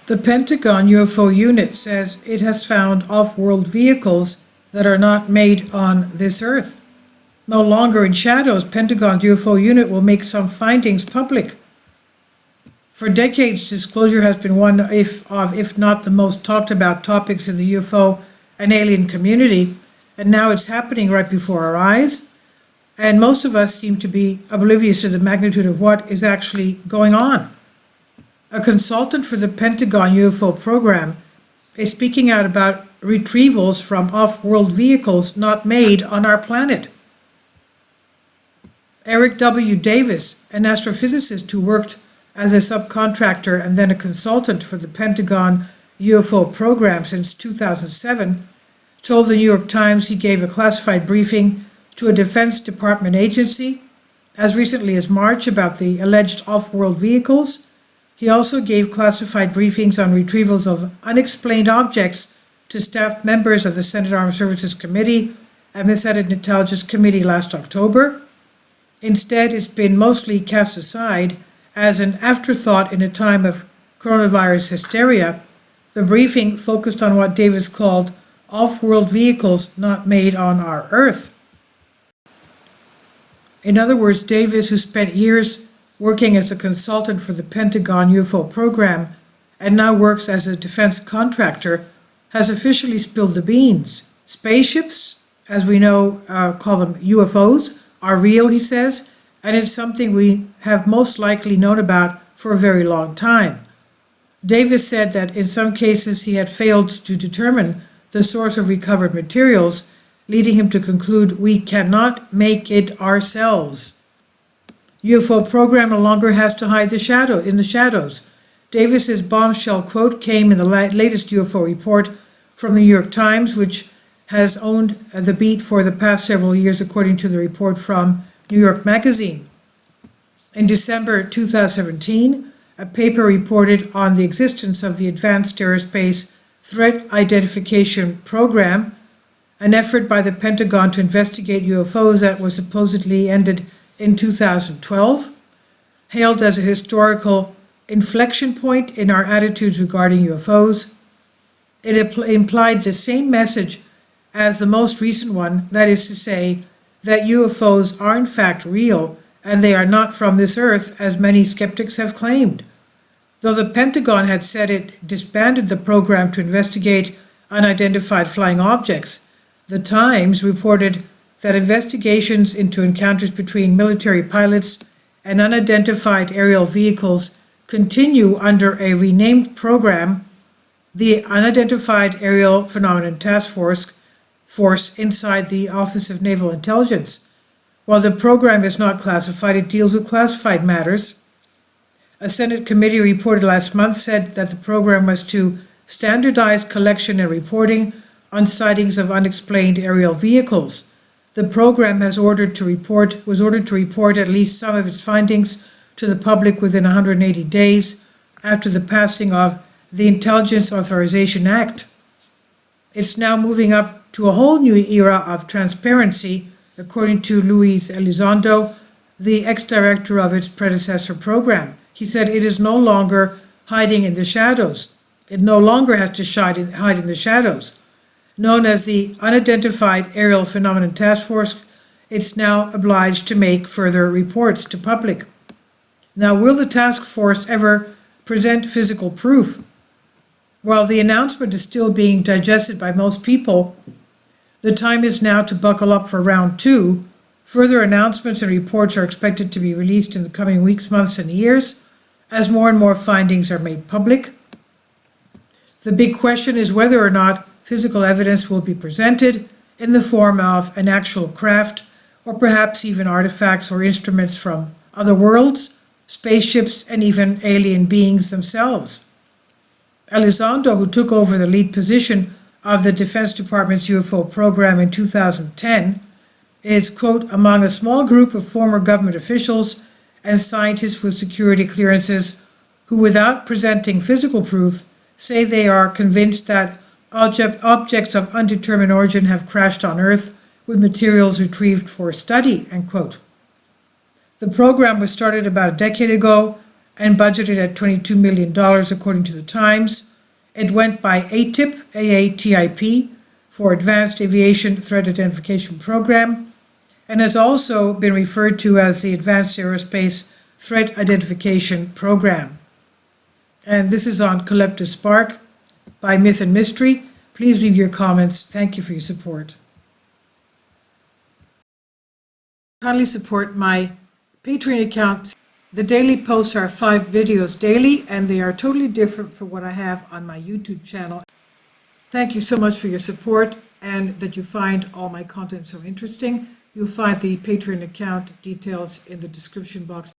The Pentagon UFO unit says it has found off-world vehicles that are not made on this Earth. No longer in shadows, Pentagon UFO unit will make some findings public. For decades, disclosure has been one of, if not the most talked about topics in the UFO and alien community, and now it's happening right before our eyes, and most of us seem to be oblivious to the magnitude of what is actually going on. A consultant for the Pentagon UFO program is speaking out about retrievals from off-world vehicles not made on our planet. Eric W. Davis, an astrophysicist who worked as a subcontractor and then a consultant for the Pentagon UFO program since 2007, told the New York Times he gave a classified briefing to a Defense Department agency as recently as March about the alleged off-world vehicles. He also gave classified briefings on retrievals of unexplained objects to staff members of the Senate Armed Services Committee and the Senate Intelligence Committee last October. Instead, it's been mostly cast aside as an afterthought in a time of coronavirus hysteria. The briefing focused on what Davis called off-world vehicles not made on our Earth. In other words, Davis, who spent years working as a consultant for the Pentagon UFO program and now works as a defense contractor, has officially spilled the beans. Spaceships, as we know, call them UFOs, are real, he says, and it's something we have most likely known about for a very long time. Davis said that in some cases he had failed to determine the source of recovered materials, leading him to conclude we cannot make it ourselves. UFO program no longer has to hide in the shadows. Davis's bombshell quote came in the latest UFO report from the New York Times, which has owned the beat for the past several years, according to the report from New York Magazine. In December 2017, a paper reported on the existence of the Advanced Aerospace Threat Identification Program, an effort by the Pentagon to investigate UFOs that was supposedly ended in 2012, hailed as a historical inflection point in our attitudes regarding UFOs. It implied the same message as the most recent one, that is to say, that UFOs are in fact real and they are not from this Earth, as many skeptics have claimed. Though the Pentagon had said it disbanded the program to investigate unidentified flying objects, the Times reported that investigations into encounters between military pilots and unidentified aerial vehicles continue under a renamed program, the Unidentified Aerial Phenomenon Task Force inside the Office of Naval Intelligence. While the program is not classified, it deals with classified matters. A Senate committee reported last month said that the program was to standardize collection and reporting on sightings of unexplained aerial vehicles. The program was ordered to report at least some of its findings to the public within 180 days after the passing of the Intelligence Authorization Act. It's now moving up to a whole new era of transparency, according to Luis Elizondo, the ex-director of its predecessor program. He said it is no longer hiding in the shadows. It no longer has to hide in the shadows. Known as the Unidentified Aerial Phenomenon Task Force, it's now obliged to make further reports to public. Now, will the task force ever present physical proof? While the announcement is still being digested by most people, the time is now to buckle up for round two. Further announcements and reports are expected to be released in the coming weeks, months, and years as more and more findings are made public. The big question is whether or not physical evidence will be presented in the form of an actual craft or perhaps even artifacts or instruments from other worlds, spaceships, and even alien beings themselves. Elizondo, who took over the lead position of the Defense Department's UFO program in 2010, is, quote, among a small group of former government officials and scientists with security clearances who, without presenting physical proof, say they are convinced that objects of undetermined origin have crashed on Earth with materials retrieved for study, end quote. The program was started about a decade ago and budgeted at $22 million according to the Times. It went by ATIP, AATIP, for Advanced Aviation Threat Identification Program, and has also been referred to as the Advanced Aerospace Threat Identification Program. And this is on Collective Spark by Myth and Mystery. Please leave your comments. Thank you for your support. Kindly support my Patreon account. The daily posts are 5 videos daily, and they are totally different from what I have on my YouTube channel. Thank you so much for your support and that you find all my content so interesting. You'll find the Patreon account details in the description box.